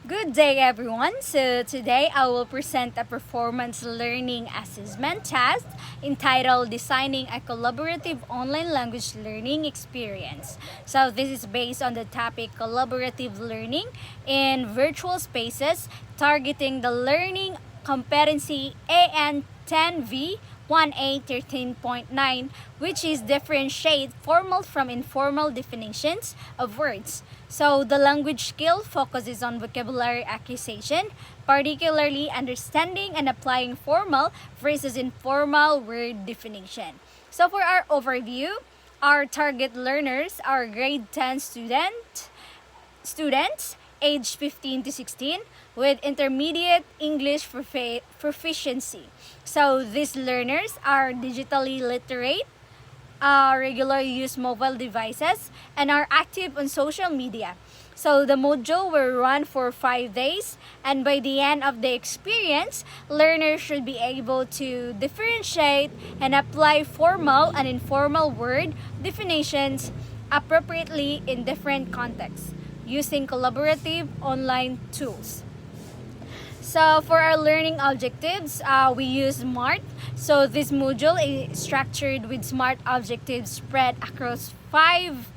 Good day, everyone. So, today I will present a performance learning assessment task entitled Designing a Collaborative Online Language Learning Experience. So, this is based on the topic collaborative learning in virtual spaces, targeting the learning competency AN 10V 1A 13.9, which is differentiate formal from informal definitions of words. So the language skill focuses on vocabulary acquisition, particularly understanding and applying formal versus informal word definition. So for our overview, our target learners are grade 10 students aged 15 to 16 with intermediate English proficiency. So these learners are digitally literate, regularly use mobile devices, and are active on social media. So the module will run for 5 days, and by the end of the experience, learners should be able to differentiate and apply formal and informal word definitions appropriately in different contexts using collaborative online tools. So for our learning objectives, we use SMART. So this module is structured with SMART objectives spread across 5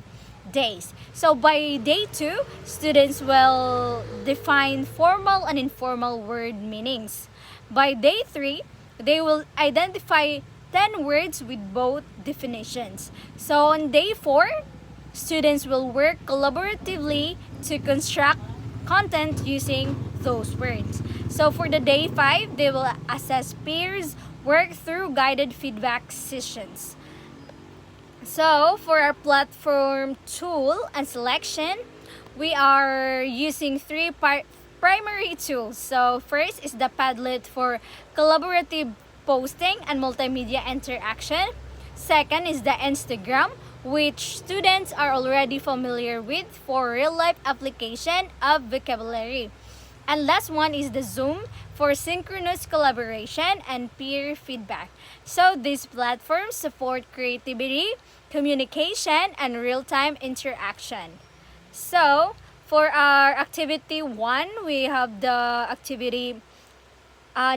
days. So by day 2, students will define formal and informal word meanings. By day 3, they will identify 10 words with both definitions. So on day 4, students will work collaboratively to construct content using those words. So for the day 5, they will assess peers, work through guided feedback sessions. So for our platform tool and selection, we are using three primary tools. So first is the Padlet for collaborative posting and multimedia interaction. Second is the Instagram, which students are already familiar with for real-life application of vocabulary. And last one is the Zoom for synchronous collaboration and peer feedback. So these platforms support creativity, communication, and real-time interaction. So for our activity 1, we have the activity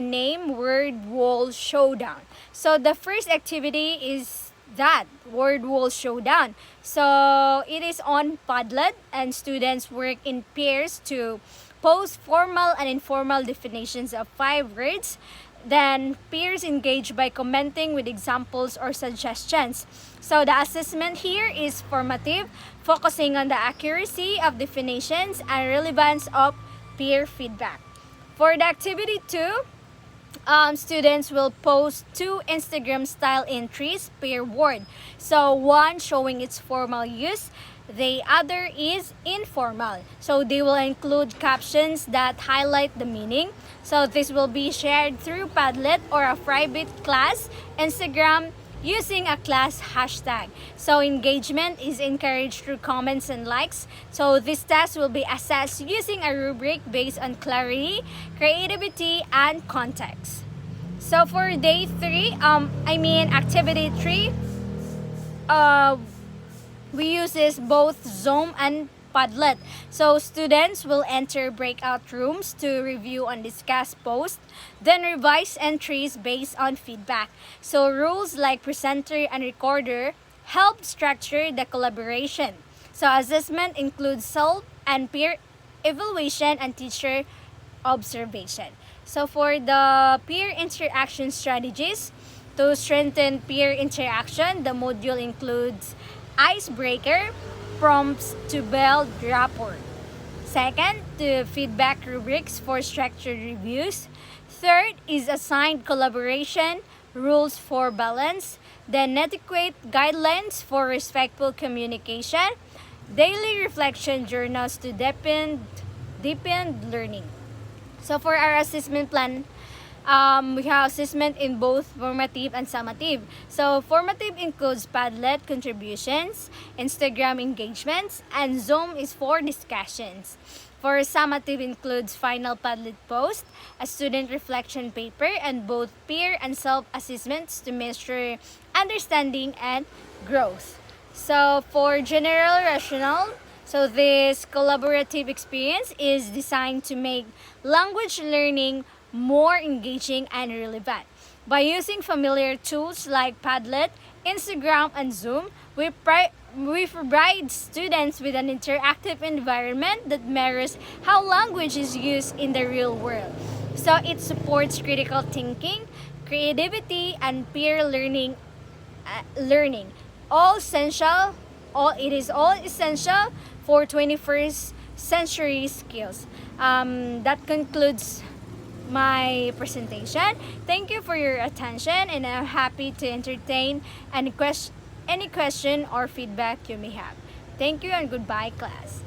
name word wall showdown. So the first activity is that word wall showdown. So it is on Padlet, and students work in pairs to post formal and informal definitions of 5 words. Then peers engage by commenting with examples or suggestions. So the assessment here is formative, focusing on the accuracy of definitions and relevance of peer feedback. For the activity 2, students will post 2 Instagram style entries per word. So one showing its formal use, the other is informal. So they will include captions that highlight the meaning. So this will be shared through Padlet or a private class Instagram using a class hashtag. So engagement is encouraged through comments and likes. So this task will be assessed using a rubric based on clarity, creativity, and context. So for day 3, activity 3, we uses both Zoom and Padlet. So students will enter breakout rooms to review and discuss posts, then revise entries based on feedback. So rules like presenter and recorder help structure the collaboration. So assessment includes self and peer evaluation and teacher observation. So for the peer interaction strategies, to strengthen peer interaction, the module includes icebreaker, prompts to build rapport. Second, the feedback rubrics for structured reviews. Third is assigned collaboration, rules for balance. Then etiquette guidelines for respectful communication. Daily reflection journals to deepen learning. So for our assessment plan, we have assessment in both formative and summative. So formative includes Padlet contributions, Instagram engagements, and Zoom is for discussions. For summative includes final Padlet post, a student reflection paper, and both peer and self-assessments to measure understanding and growth. So for general rational, So this collaborative experience is designed to make language learning more engaging and relevant. By using familiar tools like Padlet, Instagram, and Zoom, we provide students with an interactive environment that mirrors how language is used in the real world. So it supports critical thinking, creativity, and peer learning. All essential, all it is all essential for 21st century skills. That concludes my presentation. Thank you for your attention, and I'm happy to entertain any question or feedback you may have. Thank you and goodbye, class.